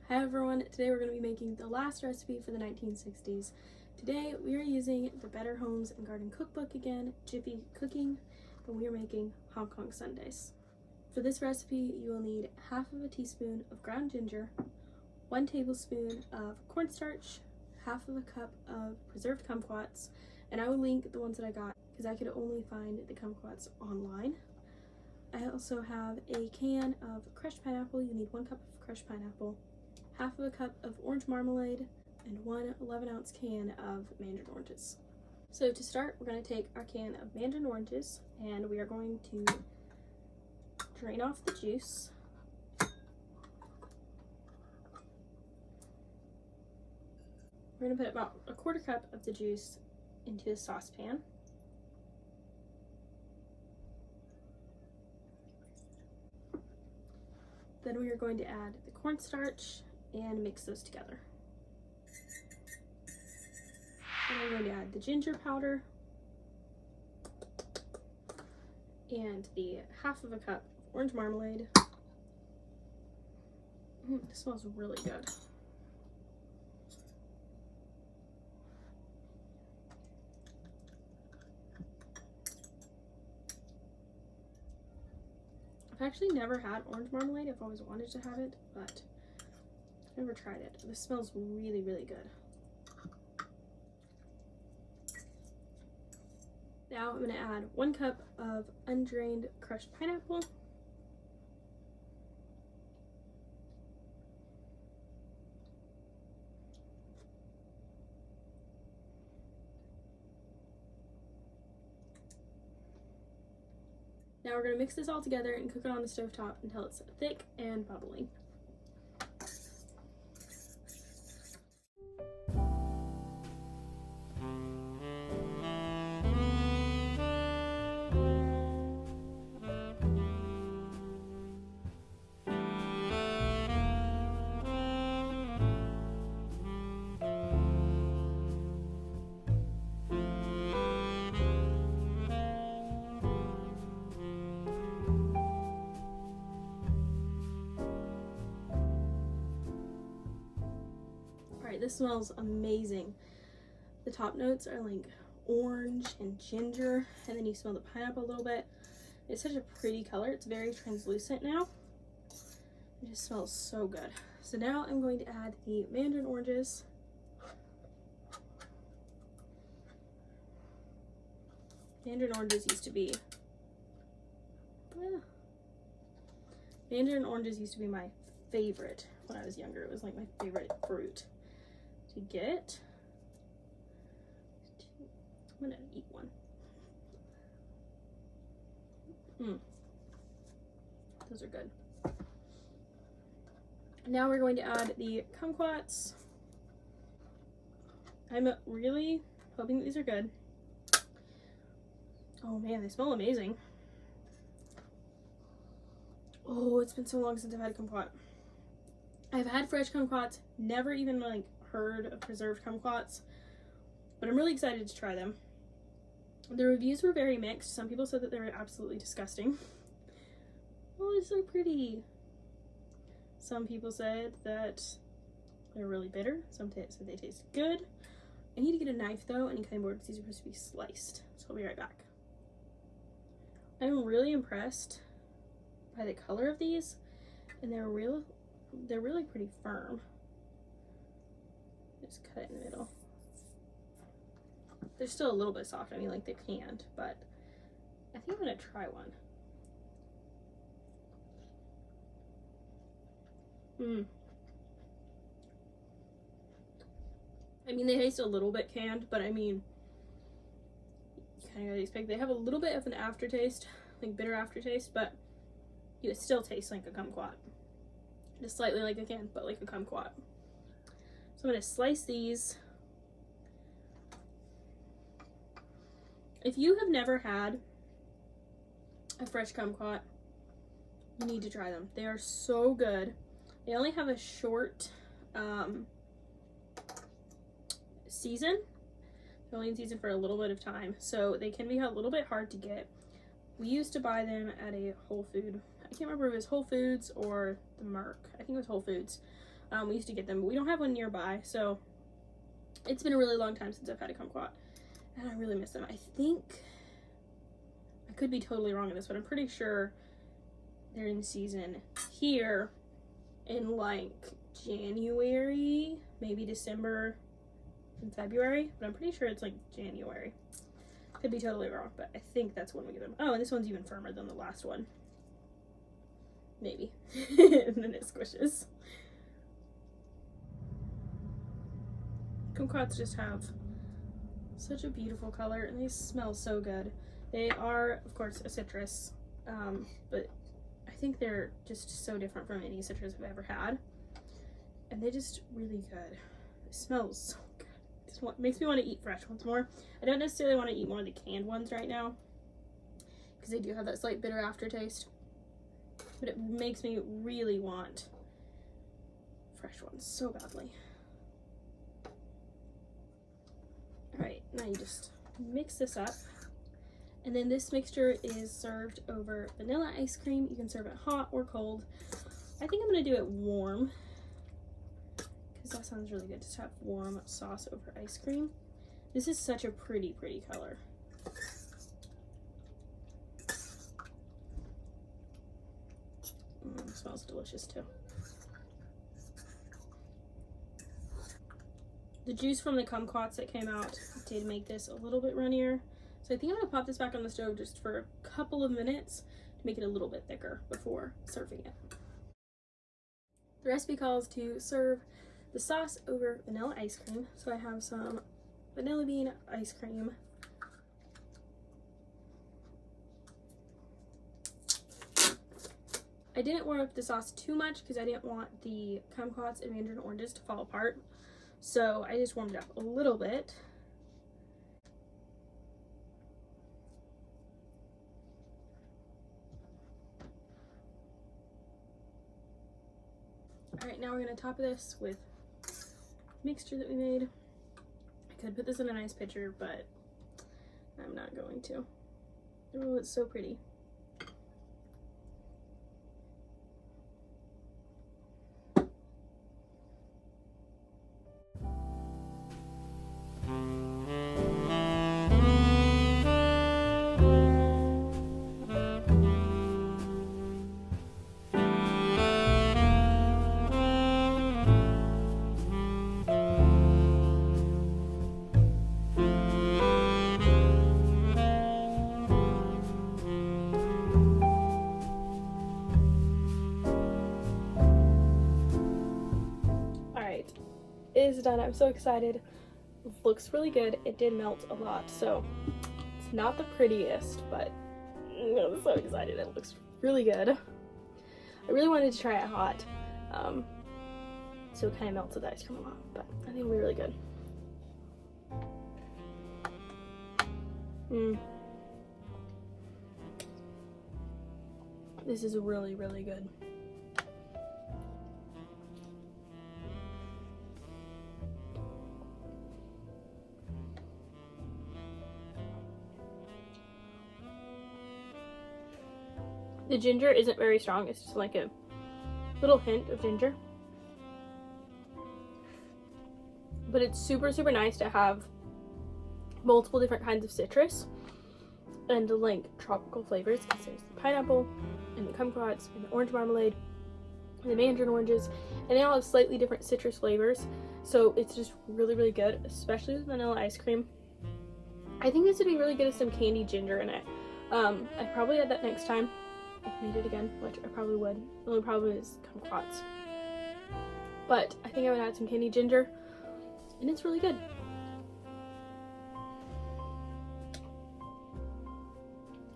Hi everyone, today we're going to be making the last recipe for the 1960s. Today we are using the Better Homes and Garden Cookbook again, Jiffy Cooking, and we are making Hong Kong Sundaes. For this recipe you will need half of a teaspoon of ground ginger, 1 tablespoon of cornstarch, half of a cup of preserved kumquats, and I will link the ones that I got because I could only find the kumquats online. I also have a can of crushed pineapple. You need 1 cup of crushed pineapple, half of a cup of orange marmalade, and 1 11-ounce can of mandarin oranges. So to start, we're going to take our can of mandarin oranges and we are going to drain off the juice. We're going to put about a 1/4 cup of the juice into a saucepan. Then we are going to add the cornstarch and mix those together. Then I'm going to add the ginger powder and the half of a cup of orange marmalade. This smells really good. I've actually never had orange marmalade. I've always wanted to have it, but I've never tried it. This smells really, really good. Now I'm going to add 1 cup of undrained crushed pineapple. Now we're going to mix this all together and cook it on the stovetop until it's thick and bubbling. Alright, this smells amazing. The top notes are like orange and ginger, and then you smell the pineapple a little bit. It's such a pretty color. It's very translucent now. It just smells so good. So now I'm going to add the mandarin oranges. Mandarin oranges used to be my favorite when I was younger. It was like my favorite fruit to get. I'm gonna eat one. Those are good. Now we're going to add the kumquats. I'm really hoping that these are good. Oh man, they smell amazing. Oh, it's been so long since I've had kumquat. I've had fresh kumquats, never even like heard of preserved kumquats, but I'm really excited to try them. The reviews were very mixed. Some people said that they were absolutely disgusting. Oh, it's so pretty. Some people said that they're really bitter. Some said they taste good. I need to get a knife though and a cutting board because these are supposed to be sliced. So I'll be right back. I'm really impressed by the color of these, and they're really pretty firm. Just cut it in the middle. They're still a little bit soft. I mean, like, they're canned, but I think I'm gonna try one. I mean, they taste a little bit canned, but I mean, you kind of gotta expect. They have a little bit of an aftertaste, like bitter aftertaste, but it still tastes like a kumquat. Just slightly like a can, but like a kumquat. So I'm gonna slice these. If you have never had a fresh kumquat, you need to try them. They are so good. They only have a short season. They're only in season for a little bit of time, so they can be a little bit hard to get. We used to buy them at a Whole Food. I can't remember if it was Whole Foods or the Merc. I think it was Whole Foods. We used to get them, but we don't have one nearby, so it's been a really long time since I've had a kumquat, and I really miss them. I think, I could be totally wrong on this, but I'm pretty sure they're in season here in like January, maybe December and February, but I'm pretty sure it's like January. Could be totally wrong, but I think that's when we get them. Oh, and this one's even firmer than the last one. Maybe. And then it squishes. Kumquats just have such a beautiful color, and they smell so good. They are, of course, a citrus, but I think they're just so different from any citrus I've ever had. And they just really good. It smells so good. It makes me want to eat fresh ones more. I don't necessarily want to eat more of the canned ones right now, because they do have that slight bitter aftertaste. But it makes me really want fresh ones so badly. Alright, now you just mix this up. And then this mixture is served over vanilla ice cream. You can serve it hot or cold. I think I'm going to do it warm, because that sounds really good, just to have warm sauce over ice cream. This is such a pretty color. It smells delicious too. The juice from the kumquats that came out did make this a little bit runnier. So I think I'm gonna pop this back on the stove just for a couple of minutes to make it a little bit thicker before serving it. The recipe calls to serve the sauce over vanilla ice cream. So I have some vanilla bean ice cream. I didn't warm up the sauce too much because I didn't want the kumquats and mandarin oranges to fall apart. So I just warmed it up a little bit. Alright, now we're going to top this with mixture that we made. I could put this in a nice pitcher, but I'm not going to. Oh, it's so pretty. It is done. I'm so excited. It looks really good. It did melt a lot, so it's not the prettiest, but I'm so excited. It looks really good. I really wanted to try it hot, so it kind of melted the ice cream a lot, but I think it'll be really good. This is really good. The ginger isn't very strong, it's just like a little hint of ginger. But it's super nice to have multiple different kinds of citrus and like tropical flavors, because there's the pineapple and the kumquats and the orange marmalade and the mandarin oranges, and they all have slightly different citrus flavors. So it's just really good, especially with vanilla ice cream. I think this would be really good with some candied ginger in it. I'd probably add that next time I made it again, which I probably would. The only problem is kumquats. But I think I would add some candied ginger, and it's really good.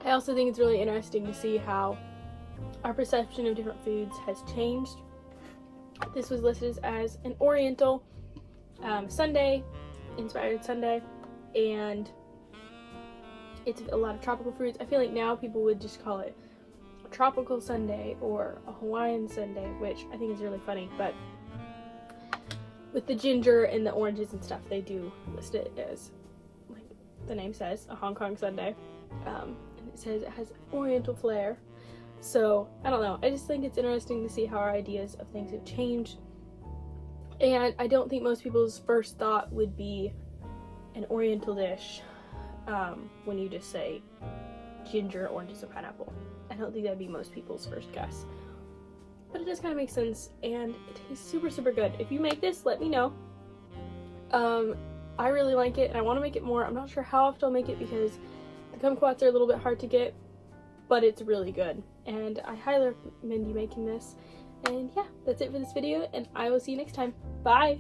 I also think it's really interesting to see how our perception of different foods has changed. This was listed as an Oriental sundae, inspired sundae, and it's a lot of tropical fruits. I feel like now people would just call it a tropical sundae or a Hawaiian sundae, which I think is really funny, but with the ginger and the oranges and stuff, they do list it as, like the name says, a Hong Kong sundae. And it says it has Oriental flair. So, I don't know. I just think it's interesting to see how our ideas of things have changed And I don't think most people's first thought would be an oriental dish when you just say ginger, oranges, and pineapple. I don't think that'd be most people's first guess. But it does kind of make sense, and it tastes super, super good. If you make this, let me know. I really like it, and I want to make it more. I'm not sure how often I'll make it because the kumquats are a little bit hard to get, but it's really good. And I highly recommend you making this. And yeah, that's it for this video, and I will see you next time. Bye!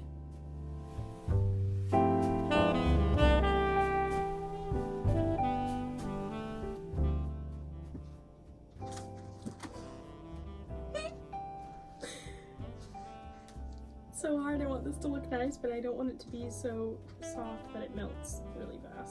So hard. I want this to look nice, but I don't want it to be so soft that it melts really fast.